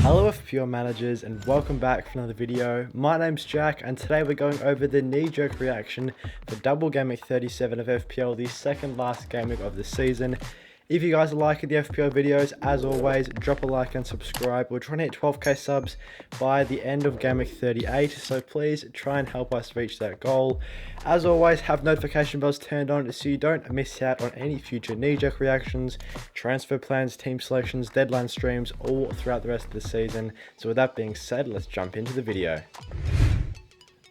Hello FPL managers and welcome back for another video. My name's Jack and today we're going over the knee-jerk reaction for Double Game Week 37 of FPL, the second last game week of the season. If you guys are liking the FPL videos, as always, drop a like and subscribe. We're trying to hit 12k subs by the end of Game Week 38, so please try and help us reach that goal. As always, have notification bells turned on so you don't miss out on any future knee-jerk reactions, transfer plans, team selections, deadline streams, all throughout the rest of the season. So with that being said, let's jump into the video.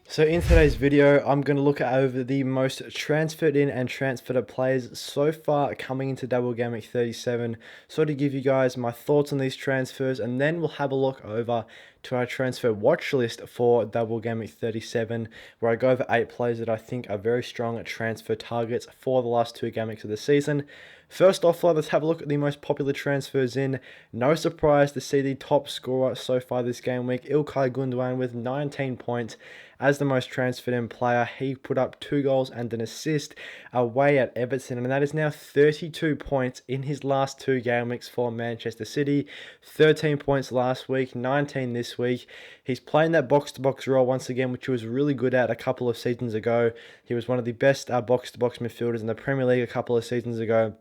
So in today's video, I'm going to look over the most transferred in and transferred up players so far coming into Double Game Week 37. So to give you guys my thoughts on these transfers, and then we'll have a look over to our transfer watch list for Double Game Week 37, where I go over 8 players that I think are very strong at transfer targets for the last 2 game weeks of the season. First off, let's have a look at the most popular transfers in. No surprise to see the top scorer so far this game week, Gündoğan, with 19 points. As the most transferred in player, he put up 2 goals and an assist away at Everton, and that is now 32 points in his last 2 game weeks for Manchester City. 13 points last week, 19 this week. He's playing that box-to-box role once again, which he was really good at a couple of seasons ago. He was one of the best box-to-box midfielders in the Premier League a couple of seasons ago.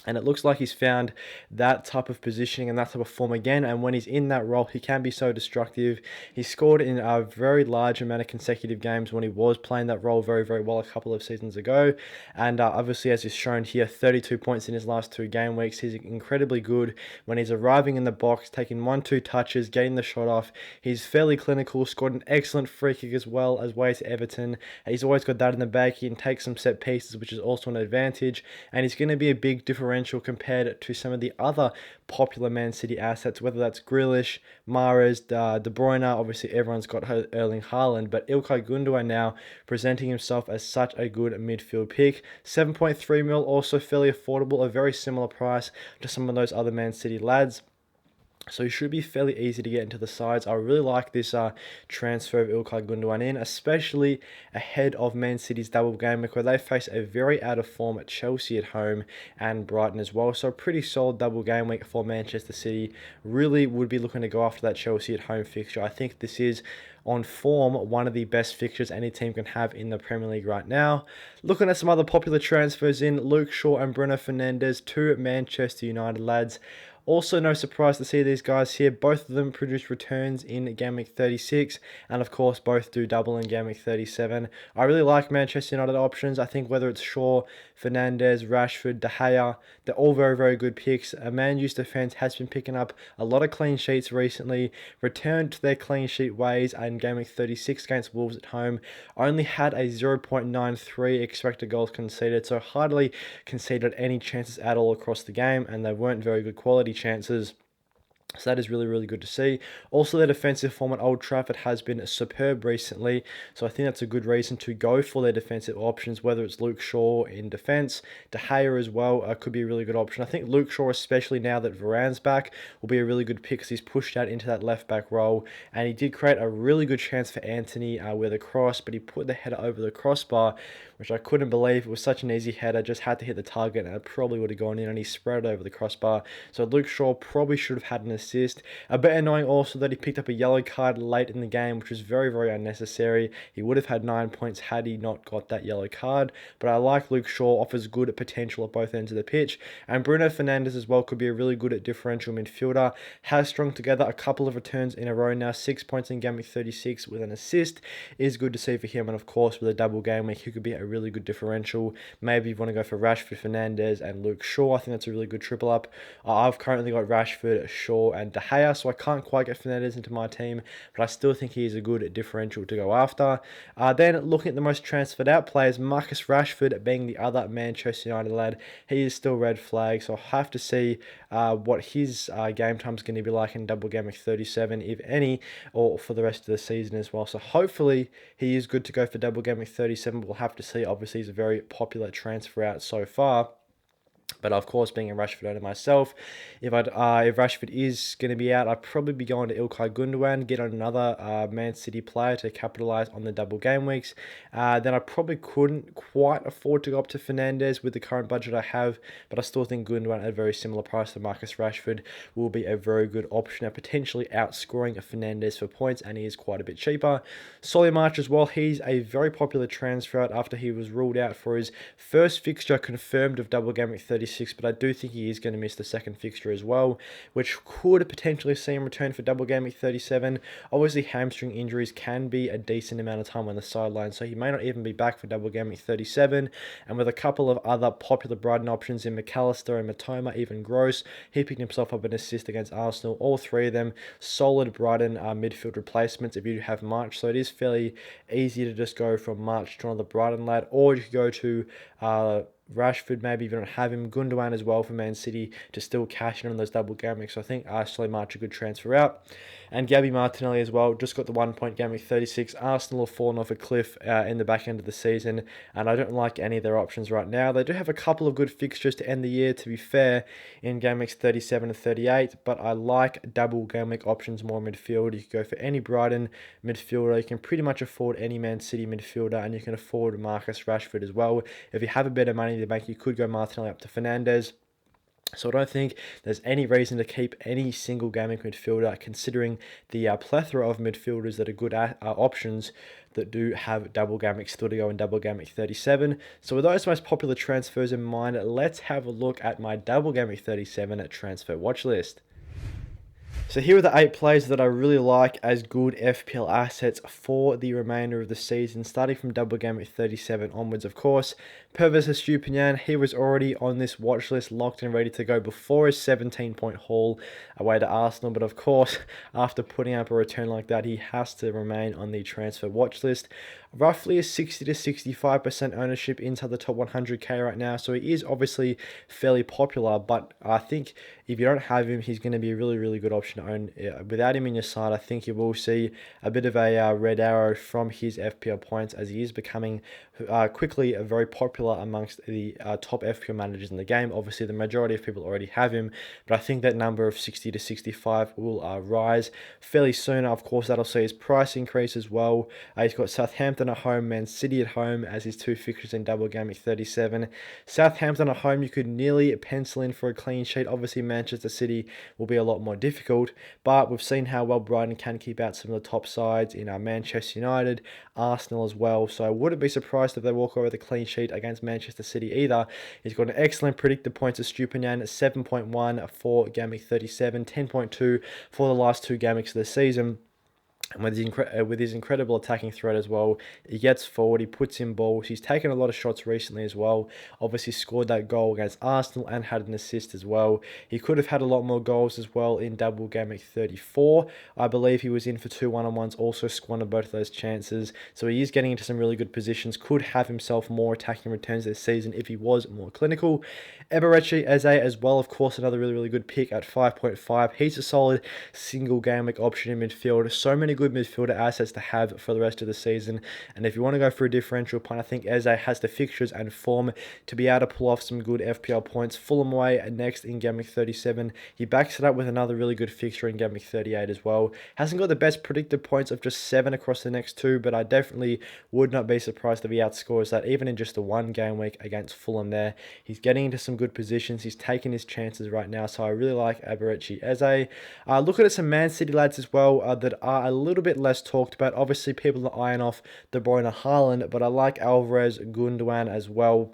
And it looks like he's found that type of positioning and that type of form again. And when he's in that role, he can be so destructive. He scored in a very large amount of consecutive games when he was playing that role very, very well a couple of seasons ago. And obviously, as is shown here, 32 points in his last 2 game weeks. He's incredibly good when he's arriving in the box, taking 1-2 touches, getting the shot off. He's fairly clinical, scored an excellent free kick as well as way to Everton. He's always got that in the bag. He can take some set pieces, which is also an advantage. And he's going to be a big differential compared to some of the other popular Man City assets, whether that's Grealish, Mahrez, De Bruyne. Obviously, everyone's got Erling Haaland, but Gündoğan now presenting himself as such a good midfield pick. 7.3 mil, also fairly affordable, a very similar price to some of those other Man City lads. So he should be fairly easy to get into the sides. I really like this transfer of Gündoğan in, especially ahead of Man City's double game week, where they face a very out of form at Chelsea at home and Brighton as well. So a pretty solid double game week for Manchester City. Really would be looking to go after that Chelsea at home fixture. I think this is on form one of the best fixtures any team can have in the Premier League right now. Looking at some other popular transfers in, Luke Shaw and Bruno Fernandes, 2 Manchester United lads. Also, no surprise to see these guys here. Both of them produce returns in Game Week 36, and of course, both do double in Game Week 37. I really like Manchester United options. I think whether it's Shaw, Fernandes, Rashford, De Gea, they're all very, very good picks. Man U's defense has been picking up a lot of clean sheets recently, returned to their clean sheet ways in Game Week 36 against Wolves at home. Only had a 0.93 expected goals conceded, so hardly conceded any chances at all across the game, and they weren't very good quality chances. So that is really, really good to see. Also, their defensive form at Old Trafford has been superb recently. So I think that's a good reason to go for their defensive options, whether it's Luke Shaw in defence. De Gea as well could be a really good option. I think Luke Shaw, especially now that Varane's back, will be a really good pick because he's pushed out into that left-back role. And he did create a really good chance for Anthony with a cross, but he put the header over the crossbar, which I couldn't believe. It was such an easy header, just had to hit the target and it probably would have gone in, and he spread it over the crossbar. So Luke Shaw probably should have had an assist. A bit annoying also that he picked up a yellow card late in the game, which was very, very unnecessary. He would have had 9 points had he not got that yellow card. But I like Luke Shaw, offers good potential at both ends of the pitch. And Bruno Fernandes as well could be a really good differential midfielder. Has strung together a couple of returns in a row now. 6 points in game week 36 with an assist is good to see for him. And of course, with a double game week, he could be a really good differential. Maybe you want to go for Rashford, Fernandes, and Luke Shaw. I think that's a really good triple up. I've currently got Rashford, Shaw, and De Gea, so I can't quite get Fernandes into my team, but I still think he is a good differential to go after. Then looking at the most transferred out players, Marcus Rashford being the other Manchester United lad, he is still red flag, so I'll have to see what his game time is going to be like in double game week 37, if any, or for the rest of the season as well. So hopefully he is good to go for double game week 37. We'll have to see. Obviously, he's a very popular transfer out so far. But of course, being a Rashford owner myself, if Rashford is going to be out, I'd probably be going to Ilkay Gündoğan, get on another Man City player to capitalise on the double game weeks. Then I probably couldn't quite afford to go up to Fernandes with the current budget I have, but I still think Gündoğan at a very similar price to Marcus Rashford will be a very good option at potentially outscoring a Fernandes for points, and he is quite a bit cheaper. Solly March as well, he's a very popular transfer out after he was ruled out for his first fixture confirmed of double game week 36, but I do think he is going to miss the second fixture as well, which could potentially see him return for double game week 37. Obviously, hamstring injuries can be a decent amount of time on the sideline, so he may not even be back for double game week 37. And with a couple of other popular Brighton options in McAllister and Matoma, even Gross, he picked himself up an assist against Arsenal. All three of them solid Brighton midfield replacements if you have March, so it is fairly easy to just go from March to another Brighton lad, or you could go to Rashford, maybe if you don't have him, Gündoğan as well for Man City to still cash in on those double game weeks. So I think Solly March a good transfer out. And Gabby Martinelli as well, just got the 1 point game week 36. Arsenal have fallen off a cliff in the back end of the season, and I don't like any of their options right now. They do have a couple of good fixtures to end the year, to be fair, in game weeks 37 and 38, but I like double game week options more midfield. You can go for any Brighton midfielder. You can pretty much afford any Man City midfielder, and you can afford Marcus Rashford as well. If you have a bit of money in the bank, you could go Martinelli up to Fernandes. So I don't think there's any reason to keep any single gaming midfielder, considering the plethora of midfielders that are good options that do have double game still to go in double game 37. So with those most popular transfers in mind, let's have a look at my double game 37 transfer watch list. So here are the 8 players that I really like as good FPL assets for the remainder of the season, starting from double game week 37 onwards, of course. Pervis Estupiñán, he was already on this watch list, locked and ready to go before his 17-point haul away to Arsenal. But of course, after putting up a return like that, he has to remain on the transfer watch list. Roughly a 60 to 65% ownership inside the top 100k right now, so he is obviously fairly popular, but I think if you don't have him, he's going to be a really, really good option to own. Without him in your side, I think you will see a bit of a red arrow from his FPL points, as he is becoming quickly very popular amongst the top FPL managers in the game. Obviously, the majority of people already have him, but I think that number of 60 to 65 will rise fairly soon. Of course, that'll see his price increase as well. He's got Southampton at home, Man City at home as his 2 fixtures in double game week 37. Southampton at home, you could nearly pencil in for a clean sheet. Obviously, Manchester City will be a lot more difficult, but we've seen how well Brighton can keep out some of the top sides in Manchester United, Arsenal as well. So I wouldn't be surprised if they walk away with a clean sheet against Manchester City either. He's got an excellent predicted points of Estupiñán, 7.1 for game week 37, 10.2 for the last 2 game weeks of the season. And with his incredible attacking threat as well, he gets forward, he puts in balls. He's taken a lot of shots recently as well. Obviously scored that goal against Arsenal and had an assist as well. He could have had a lot more goals as well in double game week 34. I believe he was in for 2 one-on-ones, also squandered both of those chances. So he is getting into some really good positions. Could have himself more attacking returns this season if he was more clinical. Eberechi Eze as well, of course, another really, really good pick at 5.5. He's a solid single game week option in midfield. So many good midfielder assets to have for the rest of the season, and if you want to go for a differential point, I think Eze has the fixtures and form to be able to pull off some good FPL points. Fulham away next in game week 37. He backs it up with another really good fixture in game week 38 as well. Hasn't got the best predicted points of just 7 across the next 2, but I definitely would not be surprised if he outscores that even in just a 1 game week against Fulham there. He's getting into some good positions. He's taking his chances right now, so I really like Eberechi Eze. Looking at some Man City lads as well that are a little bit less talked about. Obviously, people are eyeing off De Bruyne, Haaland, but I like Alvarez, Gündoğan as well.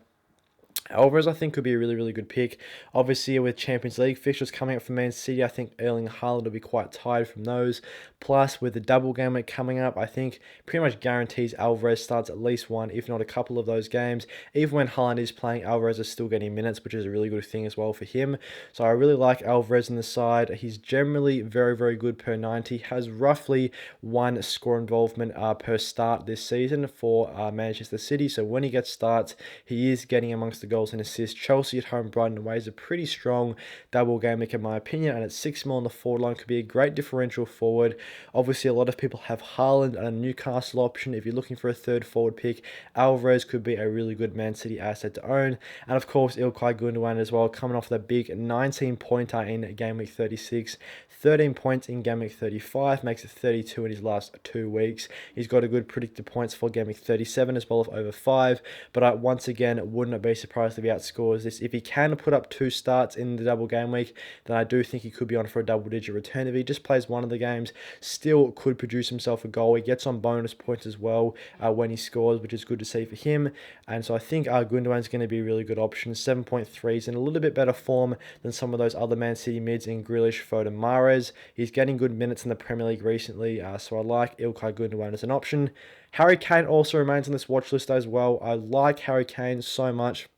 Alvarez, I think, could be a really, really good pick. Obviously, with Champions League fixtures coming up for Man City, I think Erling Haaland will be quite tired from those. Plus, with the double game week coming up, I think pretty much guarantees Alvarez starts at least 1, if not a couple of those games. Even when Haaland is playing, Alvarez is still getting minutes, which is a really good thing as well for him. So I really like Alvarez on the side. He's generally very, very good per 90. Has roughly 1 score involvement per start this season for Manchester City. So when he gets starts, he is getting amongst the goal goals and assists. Chelsea at home, Brighton away is a pretty strong double game week in my opinion, and at 6 mil on the forward line could be a great differential forward. Obviously, a lot of people have Haaland and a Newcastle option. If you're looking for a third forward pick, Alvarez could be a really good Man City asset to own. And of course, Ilkay Gündoğan as well, coming off the big 19-pointer in game week 36. 13 points in game week 35, makes it 32 in his last 2 weeks. He's got a good predicted points for game week 37 as well of over 5, but I once again wouldn't be surprised if he outscores this. If he can put up 2 starts in the double game week, then I do think he could be on for a double-digit return. If he just plays one of the games, still could produce himself a goal. He gets on bonus points as well when he scores, which is good to see for him. And so I think Gündoğan's going to be a really good option. 7.3 is in a little bit better form than some of those other Man City mids in Grealish, Foden, Mahrez. He's getting good minutes in the Premier League recently, so I like Ilkay Gündoğan as an option. Harry Kane also remains on this watch list as well. I like Harry Kane so much.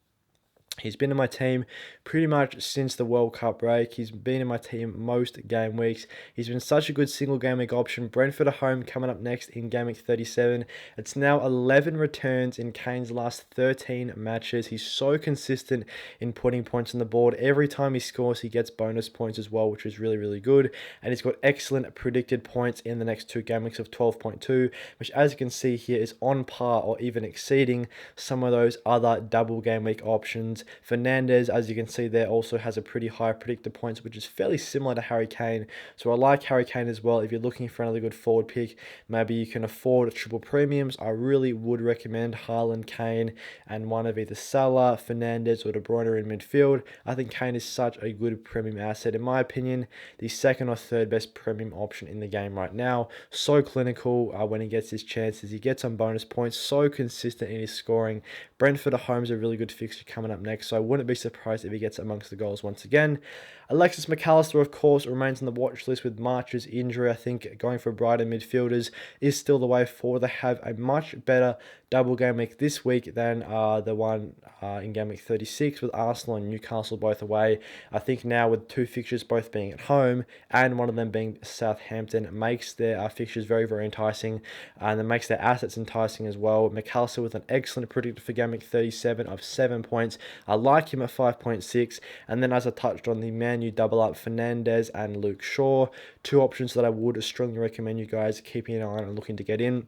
He's been in my team pretty much since the World Cup break. He's been in my team most game weeks. He's been such a good single game week option. Brentford at home coming up next in game week 37. It's now 11 returns in Kane's last 13 matches. He's so consistent in putting points on the board. Every time he scores, he gets bonus points as well, which is really, really good. And he's got excellent predicted points in the next 2 game weeks of 12.2, which as you can see here is on par or even exceeding some of those other double game week options. Fernandes, as you can see there, also has a pretty high predicted points, which is fairly similar to Harry Kane. So I like Harry Kane as well. If you're looking for another good forward pick, maybe you can afford triple premiums, I really would recommend Haaland, Kane, and one of either Salah, Fernandes, or De Bruyne in midfield. I think Kane is such a good premium asset. In my opinion, the second or third best premium option in the game right now. So clinical when he gets his chances. He gets on bonus points. So consistent in his scoring. Brentford at home is a really good fixture coming up next, so I wouldn't be surprised if he gets amongst the goals once again. Alexis McAllister, of course, remains on the watch list with March's injury. I think going for Brighton midfielders is still the way forward. They have a much better double game week this week than the one in game week 36 with Arsenal and Newcastle both away. I think now with 2 fixtures both being at home and one of them being Southampton, it makes their fixtures very, very enticing, and it makes their assets enticing as well. McAllister with an excellent predictor for game week 37 of 7 points. I like him at 5.6, and then as I touched on, the Man U double up Fernandes and Luke Shaw, 2 options that I would strongly recommend you guys keeping an eye on and looking to get in.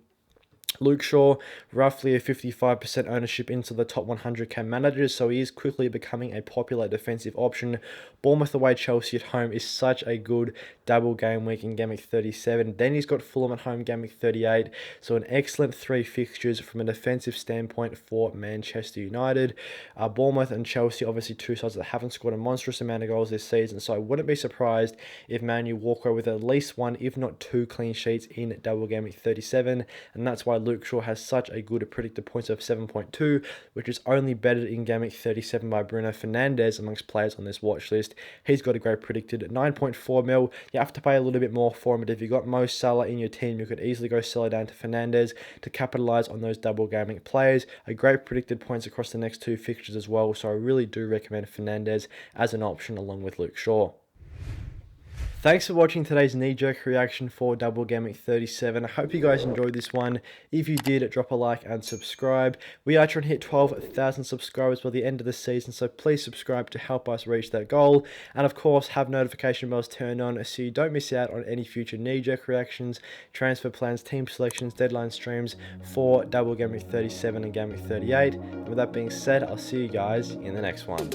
Luke Shaw, roughly a 55% ownership into the top 100k managers, so he is quickly becoming a popular defensive option. Bournemouth away, Chelsea at home is such a good double game week in game week 37. Then he's got Fulham at home game week 38, so an excellent 3 fixtures from a defensive standpoint for Manchester United. Bournemouth and Chelsea, obviously 2 sides that haven't scored a monstrous amount of goals this season, so I wouldn't be surprised if Man U walk away with at least 1, if not 2 clean sheets in double game week 37, and that's why Luke Shaw has such a good predicted points of 7.2, which is only bettered in game week 37 by Bruno Fernandes amongst players on this watch list. He's got a great predicted 9.4 mil. You have to pay a little bit more for him, but if you've got Mo Salah in your team, you could easily go sell it down to Fernandes to capitalize on those double gaming players. A great predicted points across the next 2 fixtures as well, so I really do recommend Fernandes as an option along with Luke Shaw. Thanks for watching today's knee-jerk reaction for Double Game Week 37. I hope you guys enjoyed this one. If you did, drop a like and subscribe. We are trying to hit 12,000 subscribers by the end of the season, so please subscribe to help us reach that goal. And of course, have notification bells turned on so you don't miss out on any future knee-jerk reactions, transfer plans, team selections, deadline streams for Double Game Week 37 and Game Week 38. And with that being said, I'll see you guys in the next one.